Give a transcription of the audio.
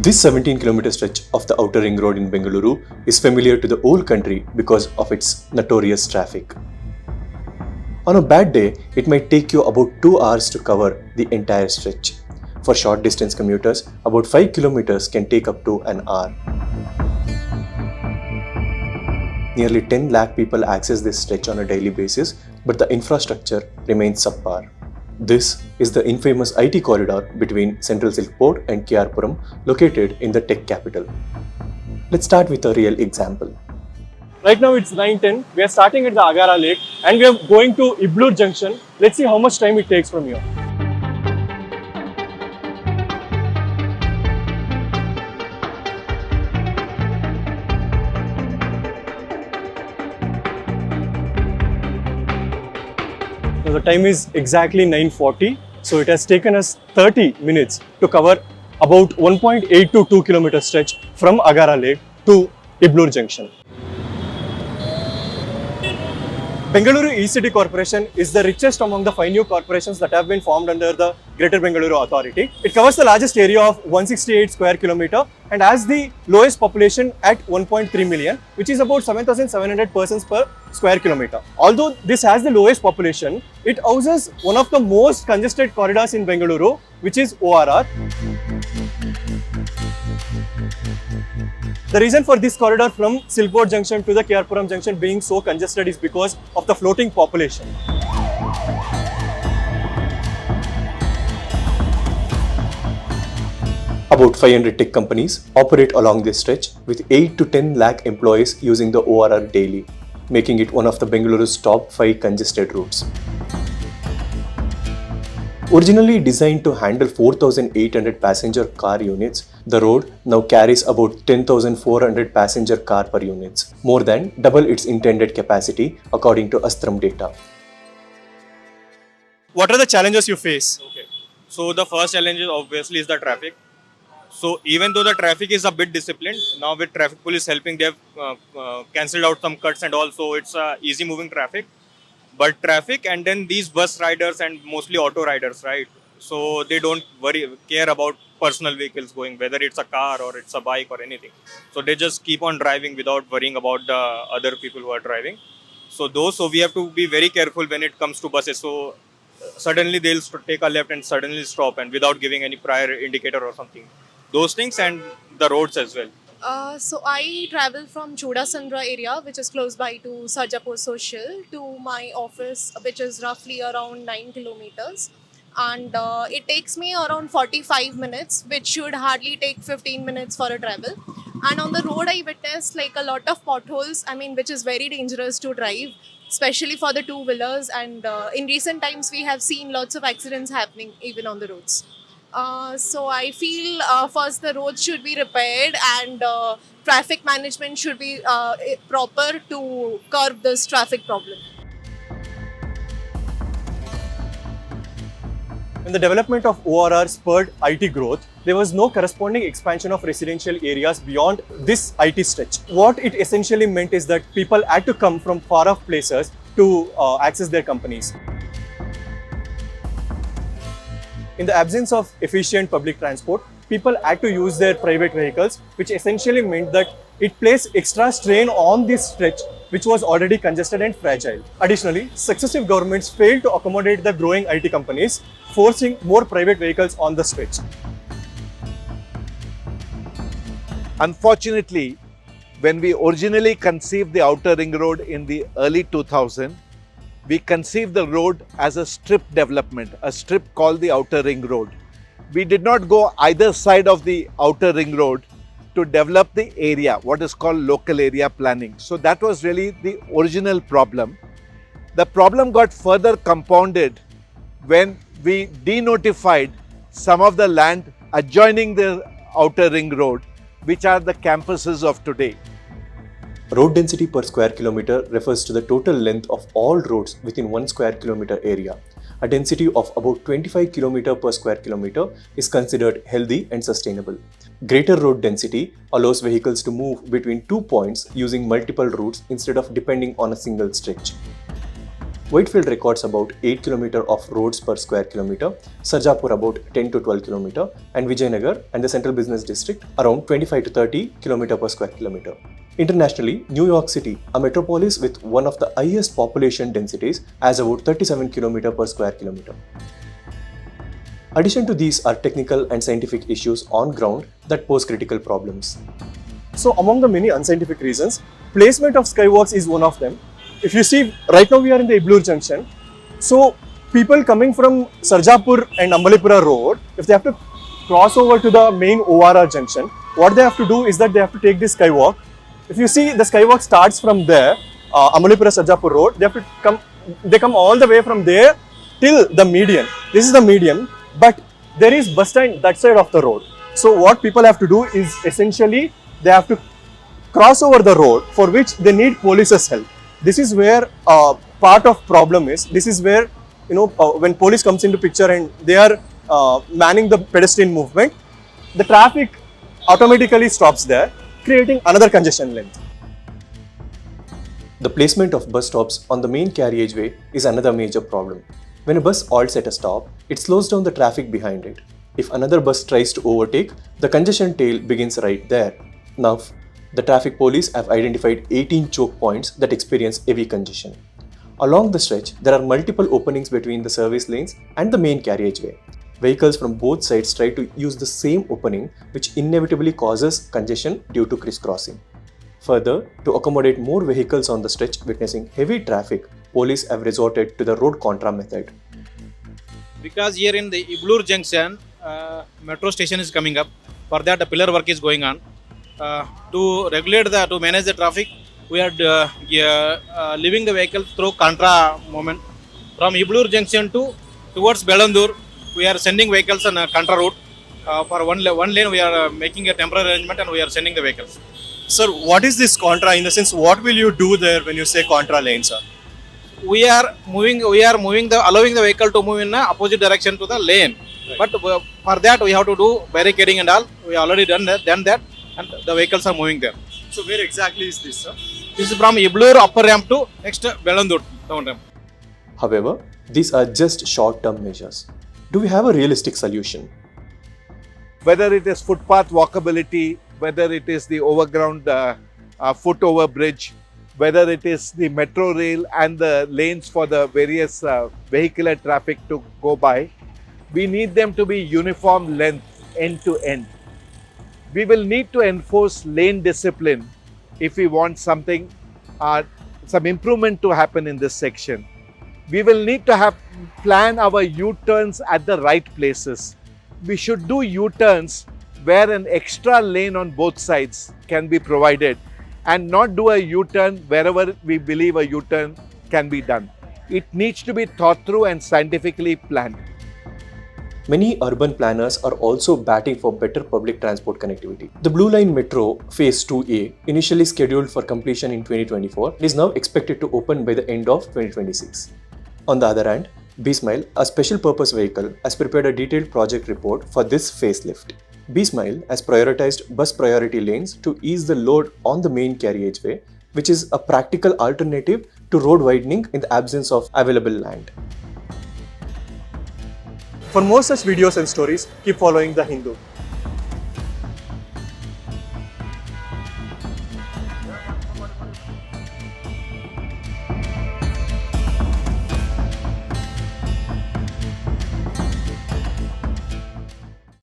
This 17-kilometer stretch of the outer ring road in Bengaluru is familiar to the whole country because of its notorious traffic. On a bad day, it might take you about 2 hours to cover the entire stretch. For short distance commuters, about 5 kilometers can take up to an hour. Nearly 10 lakh people access this stretch on a daily basis, but the infrastructure remains subpar. This is the infamous IT corridor between Central Silk Port and Kyarpuram, located in the tech capital. Let's start with a real example. Right now it's 9:10. We are starting at the Agara Lake and we are going to Iblur Junction. Let's see how much time it takes from here. Now the time is exactly 9:40, so it has taken us 30 minutes to cover about 1.8 to 2 kilometer stretch from Agara Lake to Iblur Junction. Bengaluru E-City Corporation is the richest among the 5 new corporations that have been formed under the Greater Bengaluru Authority. It covers the largest area of 168 square kilometer and has the lowest population at 1.3 million, which is about 7,700 persons per square kilometer. Although this has the lowest population, it houses one of the most congested corridors in Bengaluru, which is ORR. The reason for this corridor from Silkport Junction to the Kyarpuram Junction being so congested is because of the floating population. About 500 tech companies operate along this stretch with 8 to 10 lakh employees using the ORR daily, making it one of the Bengaluru's top 5 congested routes. Originally designed to handle 4,800 passenger car units, the road now carries about 10,400 passenger car per units, more than double its intended capacity according to Astram data. What are the challenges you face? Okay. So the first challenge is obviously is the traffic. So even though the traffic is a bit disciplined, now with traffic police helping, they have cancelled out some cuts and all, so it's easy moving traffic. But traffic and then these bus riders and mostly auto riders, right? So they don't care about personal vehicles going, whether it's a car or it's a bike or anything. So they just keep on driving without worrying about the other people who are driving. So we have to be very careful when it comes to buses. So suddenly they'll take a left and suddenly stop and without giving any prior indicator or something. Those things and the roads as well. So I travel from Chodasandra area, which is close by to Sarjapur Social, to my office, which is roughly around 9 kilometers. And it takes me around 45 minutes, which should hardly take 15 minutes for a travel. And on the road, I witnessed like a lot of potholes, which is very dangerous to drive, especially for the two-wheelers. And in recent times, we have seen lots of accidents happening even on the roads. So I feel first the roads should be repaired and traffic management should be proper to curb this traffic problem. When the development of ORR spurred IT growth, there was no corresponding expansion of residential areas beyond this IT stretch. What it essentially meant is that people had to come from far off places to access their companies. In the absence of efficient public transport, people had to use their private vehicles, which essentially meant that it placed extra strain on this stretch, which was already congested and fragile. Additionally, successive governments failed to accommodate the growing IT companies, forcing more private vehicles on the stretch. Unfortunately, when we originally conceived the outer ring road in the early 2000s, we conceived the road as a strip development, a strip called the outer ring road. We did not go either side of the outer ring road to develop the area, what is called local area planning. So that was really the original problem. The problem got further compounded when we denotified some of the land adjoining the outer ring road, which are the campuses of today. Road density per square kilometer refers to the total length of all roads within 1 square kilometer area. A density of about 25 km per square kilometer is considered healthy and sustainable. Greater road density allows vehicles to move between 2 points using multiple routes instead of depending on a single stretch. Whitefield records about 8 km of roads per square kilometer, Sarjapur about 10 to 12 km, and Vijayanagar and the Central Business District around 25 to 30 km per square kilometer. Internationally, New York City, a metropolis with one of the highest population densities, has about 37 km per square kilometer. Addition to these are technical and scientific issues on ground that pose critical problems. So among the many unscientific reasons, placement of skywalks is one of them. If you see, right now we are in the Iblur junction. So people coming from Sarjapur and Ambalipura road, if they have to cross over to the main ORR junction, what they have to do is that they have to take this skywalk. If you see, the skywalk starts from there, Ambalipura Sarjapur road. They come all the way from there till the median. This is the median, but there is bus stand that side of the road. So what people have to do is essentially they have to cross over the road, for which they need police's help. This is where part of problem is. This is where, when police comes into picture and they are manning the pedestrian movement, the traffic automatically stops there, creating another congestion length. The placement of bus stops on the main carriageway is another major problem. When a bus halts at a stop, it slows down the traffic behind it. If another bus tries to overtake, the congestion tail begins right there. Now, the traffic police have identified 18 choke points that experience heavy congestion. Along the stretch, there are multiple openings between the service lanes and the main carriageway. Vehicles from both sides try to use the same opening, which inevitably causes congestion due to crisscrossing. Further, to accommodate more vehicles on the stretch witnessing heavy traffic, police have resorted to the road contra method. Because here in the Iblur junction, metro station is coming up. For that, the pillar work is going on. To manage the traffic, we are leaving the vehicle through contra movement. From Iblur junction towards Bengaluru, we are sending vehicles on a contra route. For one lane, we are making a temporary arrangement and we are sending the vehicles. Sir, what is this contra? In the sense, what will you do there when you say contra lane, sir? We are allowing the vehicle to move in the opposite direction to the lane. Right. But for that, we have to do barricading and all. We already done that, and the vehicles are moving there. So where exactly is this, sir? This is from Iblur upper ramp to next Bengaluru down ramp. However, these are just short-term measures. Do we have a realistic solution? Whether it is footpath walkability, whether it is the overground foot over bridge, whether it is the metro rail and the lanes for the various vehicular traffic to go by, we need them to be uniform length end to end. We will need to enforce lane discipline if we want some improvement to happen in this section. We will need to plan our U-turns at the right places. We should do U-turns where an extra lane on both sides can be provided and not do a U-turn wherever we believe a U-turn can be done. It needs to be thought through and scientifically planned. Many urban planners are also batting for better public transport connectivity. The Blue Line Metro Phase 2A, initially scheduled for completion in 2024, is now expected to open by the end of 2026. On the other hand, B-Smile, a special purpose vehicle, has prepared a detailed project report for this facelift. B-Smile has prioritized bus priority lanes to ease the load on the main carriageway, which is a practical alternative to road widening in the absence of available land. For more such videos and stories, keep following The Hindu.